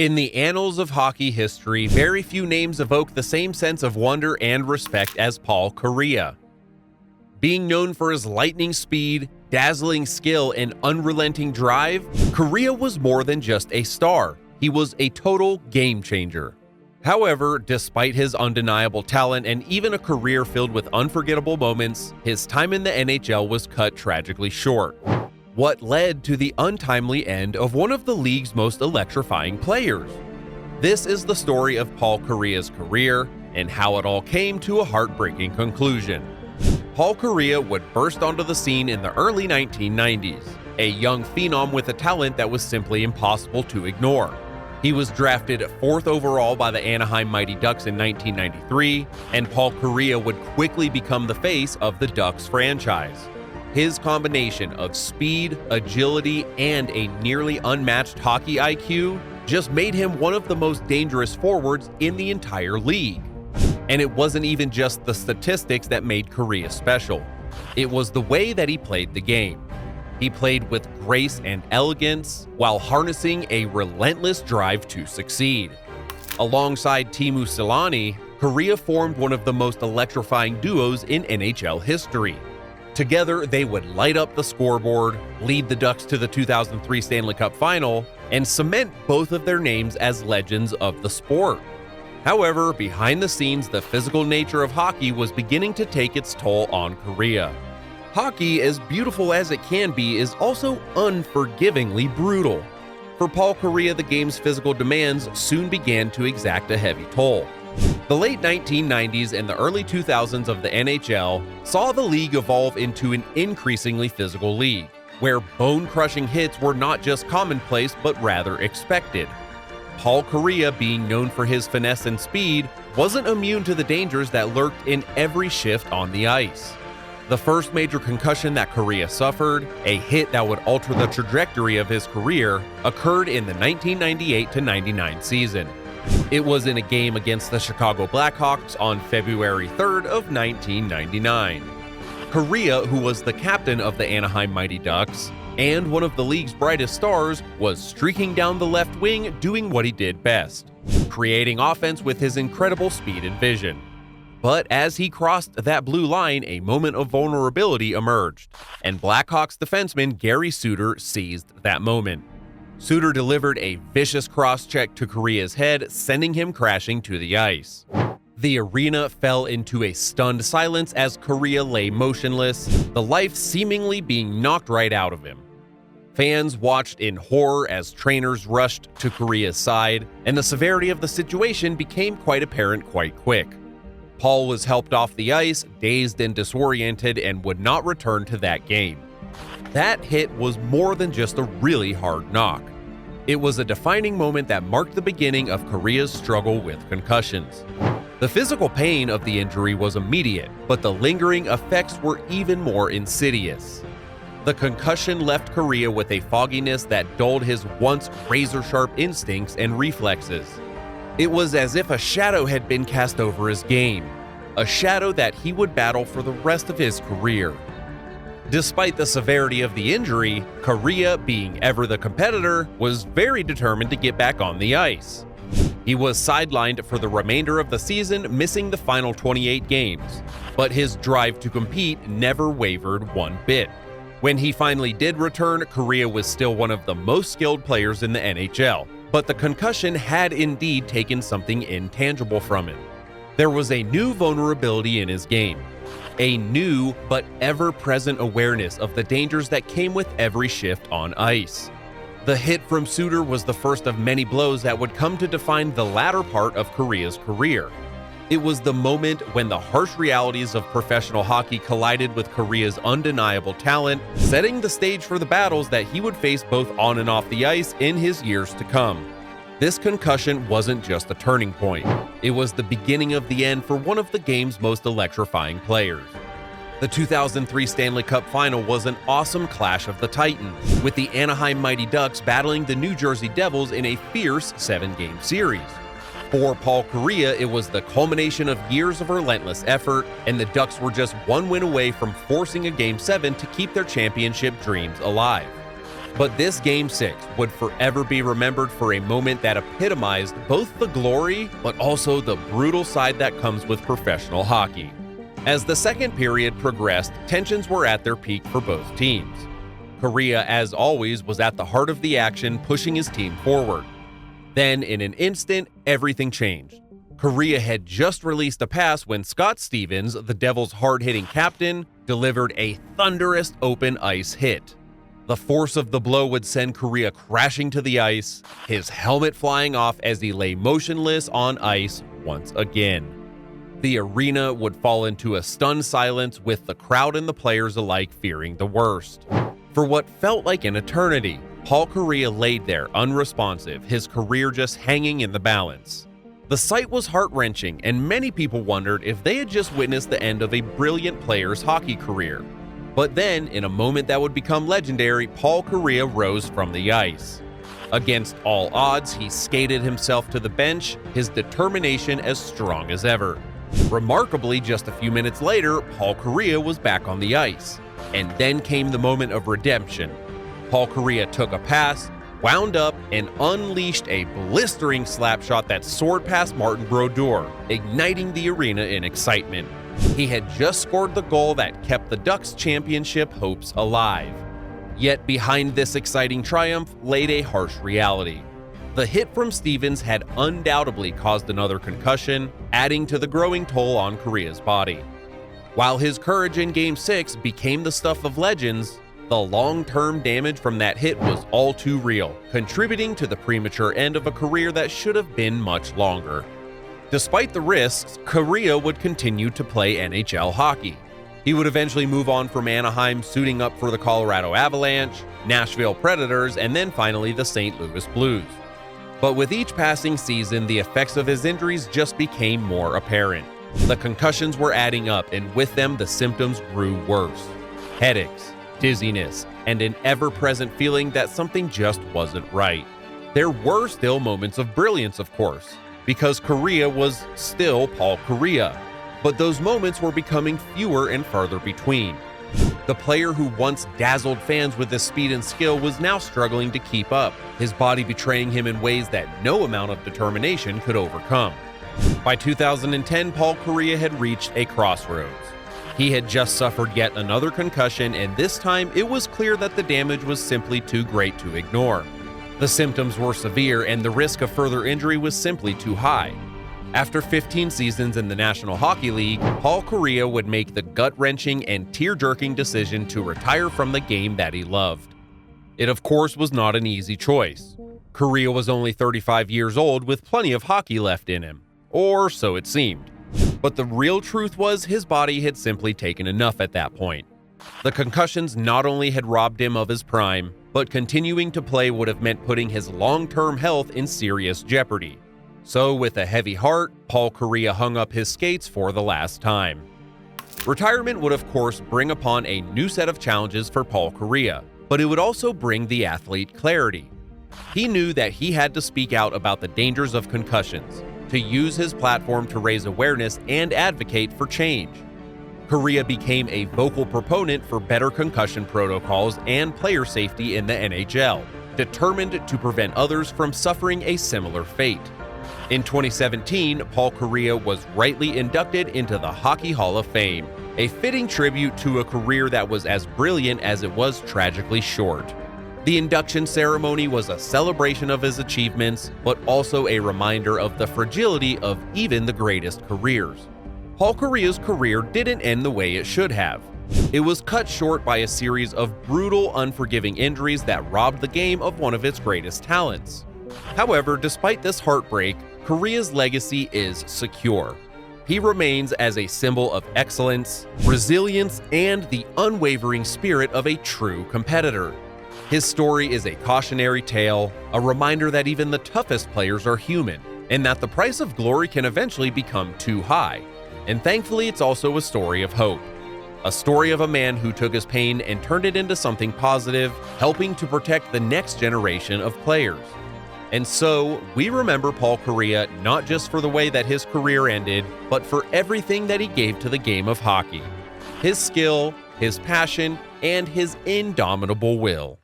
In the annals of hockey history, very few names evoke the same sense of wonder and respect as Paul Kariya. Being known for his lightning speed, dazzling skill, and unrelenting drive, Kariya was more than just a star. He was a total game changer. However, despite his undeniable talent and even a career filled with unforgettable moments, his time in the NHL was cut tragically short. What led to the untimely end of one of the league's most electrifying players? This is the story of Paul Kariya's career and how it all came to a heartbreaking conclusion. Paul Kariya would burst onto the scene in the early 1990s, a young phenom with a talent that was simply impossible to ignore. He was drafted 4th overall by the Anaheim Mighty Ducks in 1993, and Paul Kariya would quickly become the face of the Ducks franchise. His combination of speed, agility, and a nearly unmatched hockey IQ just made him one of the most dangerous forwards in the entire league. And it wasn't even just the statistics that made Kariya special. It was the way that he played the game. He played with grace and elegance while harnessing a relentless drive to succeed. Alongside Teemu Selanne, Kariya formed one of the most electrifying duos in NHL history. Together, they would light up the scoreboard, lead the Ducks to the 2003 Stanley Cup Final, and cement both of their names as legends of the sport. However, behind the scenes, the physical nature of hockey was beginning to take its toll on Kariya. Hockey, as beautiful as it can be, is also unforgivingly brutal. For Paul Kariya, the game's physical demands soon began to exact a heavy toll. The late 1990s and the early 2000s of the NHL saw the league evolve into an increasingly physical league, where bone-crushing hits were not just commonplace but rather expected. Paul Kariya, being known for his finesse and speed, wasn't immune to the dangers that lurked in every shift on the ice. The first major concussion that Kariya suffered, a hit that would alter the trajectory of his career, occurred in the 1998-99 season. It was in a game against the Chicago Blackhawks on February 3rd of 1999. Kariya, who was the captain of the Anaheim Mighty Ducks and one of the league's brightest stars, was streaking down the left wing doing what he did best, creating offense with his incredible speed and vision. But as he crossed that blue line, a moment of vulnerability emerged, and Blackhawks defenseman Gary Suter seized that moment. Suter delivered a vicious cross-check to Kariya's head, sending him crashing to the ice. The arena fell into a stunned silence as Kariya lay motionless, the life seemingly being knocked right out of him. Fans watched in horror as trainers rushed to Kariya's side, and the severity of the situation became quite apparent quite quick. Paul was helped off the ice, dazed and disoriented, and would not return to that game. That hit was more than just a really hard knock. It was a defining moment that marked the beginning of Kariya's struggle with concussions. The physical pain of the injury was immediate, but the lingering effects were even more insidious. The concussion left Kariya with a fogginess that dulled his once razor-sharp instincts and reflexes. It was as if a shadow had been cast over his game, a shadow that he would battle for the rest of his career. Despite the severity of the injury, Kariya, being ever the competitor, was very determined to get back on the ice. He was sidelined for the remainder of the season, missing the final 28 games, but his drive to compete never wavered one bit. When he finally did return, Kariya was still one of the most skilled players in the NHL, but the concussion had indeed taken something intangible from him. There was a new vulnerability in his game. A new but ever-present awareness of the dangers that came with every shift on ice. The hit from Suter was the first of many blows that would come to define the latter part of Kariya's career. It was the moment when the harsh realities of professional hockey collided with Kariya's undeniable talent, setting the stage for the battles that he would face both on and off the ice in his years to come. This concussion wasn't just a turning point. It was the beginning of the end for one of the game's most electrifying players. The 2003 Stanley Cup Final was an awesome clash of the Titans, with the Anaheim Mighty Ducks battling the New Jersey Devils in a fierce 7-game series. For Paul Kariya, it was the culmination of years of relentless effort, and the Ducks were just one win away from forcing a Game 7 to keep their championship dreams alive. But this Game 6 would forever be remembered for a moment that epitomized both the glory but also the brutal side that comes with professional hockey. As the second period progressed, tensions were at their peak for both teams. Kariya, as always, was at the heart of the action, pushing his team forward. Then, in an instant, everything changed. Kariya had just released a pass when Scott Stevens, the Devils' hard-hitting captain, delivered a thunderous open ice hit. The force of the blow would send Kariya crashing to the ice, his helmet flying off as he lay motionless on ice once again. The arena would fall into a stunned silence, with the crowd and the players alike fearing the worst. For what felt like an eternity, Paul Kariya laid there unresponsive, his career just hanging in the balance. The sight was heart-wrenching, and many people wondered if they had just witnessed the end of a brilliant player's hockey career. But then, in a moment that would become legendary, Paul Kariya rose from the ice. Against all odds, he skated himself to the bench, his determination as strong as ever. Remarkably, just a few minutes later, Paul Kariya was back on the ice. And then came the moment of redemption. Paul Kariya took a pass, wound up, and unleashed a blistering slap shot that soared past Martin Brodeur, igniting the arena in excitement. He had just scored the goal that kept the Ducks' championship hopes alive. Yet behind this exciting triumph laid a harsh reality. The hit from Stevens had undoubtedly caused another concussion, adding to the growing toll on Kariya's body. While his courage in Game 6 became the stuff of legends, the long-term damage from that hit was all too real, contributing to the premature end of a career that should have been much longer. Despite the risks, Kariya would continue to play NHL hockey. He would eventually move on from Anaheim, suiting up for the Colorado Avalanche, Nashville Predators, and then finally the St. Louis Blues. But with each passing season, the effects of his injuries just became more apparent. The concussions were adding up, and with them the symptoms grew worse. Headaches, dizziness, and an ever-present feeling that something just wasn't right. There were still moments of brilliance, of course, because Kariya was still Paul Kariya, but those moments were becoming fewer and farther between. The player who once dazzled fans with his speed and skill was now struggling to keep up, his body betraying him in ways that no amount of determination could overcome. By 2010, Paul Kariya had reached a crossroads. He had just suffered yet another concussion, and this time it was clear that the damage was simply too great to ignore. The symptoms were severe, and the risk of further injury was simply too high. After 15 seasons in the National Hockey League, Paul Kariya would make the gut-wrenching and tear-jerking decision to retire from the game that he loved. It, of course, was not an easy choice. Kariya was only 35 years old with plenty of hockey left in him. Or so it seemed. But the real truth was his body had simply taken enough at that point. The concussions not only had robbed him of his prime, but continuing to play would have meant putting his long-term health in serious jeopardy. So with a heavy heart, Paul Kariya hung up his skates for the last time. Retirement would of course bring upon a new set of challenges for Paul Kariya, but it would also bring the athlete clarity. He knew that he had to speak out about the dangers of concussions, to use his platform to raise awareness and advocate for change. Kariya became a vocal proponent for better concussion protocols and player safety in the NHL, determined to prevent others from suffering a similar fate. In 2017, Paul Kariya was rightly inducted into the Hockey Hall of Fame, a fitting tribute to a career that was as brilliant as it was tragically short. The induction ceremony was a celebration of his achievements, but also a reminder of the fragility of even the greatest careers. Paul Kariya's career didn't end the way it should have. It was cut short by a series of brutal, unforgiving injuries that robbed the game of one of its greatest talents. However, despite this heartbreak, Kariya's legacy is secure. He remains as a symbol of excellence, resilience, and the unwavering spirit of a true competitor. His story is a cautionary tale, a reminder that even the toughest players are human, and that the price of glory can eventually become too high. And thankfully, it's also a story of hope. A story of a man who took his pain and turned it into something positive, helping to protect the next generation of players. And so, we remember Paul Kariya not just for the way that his career ended, but for everything that he gave to the game of hockey. His skill, his passion, and his indomitable will.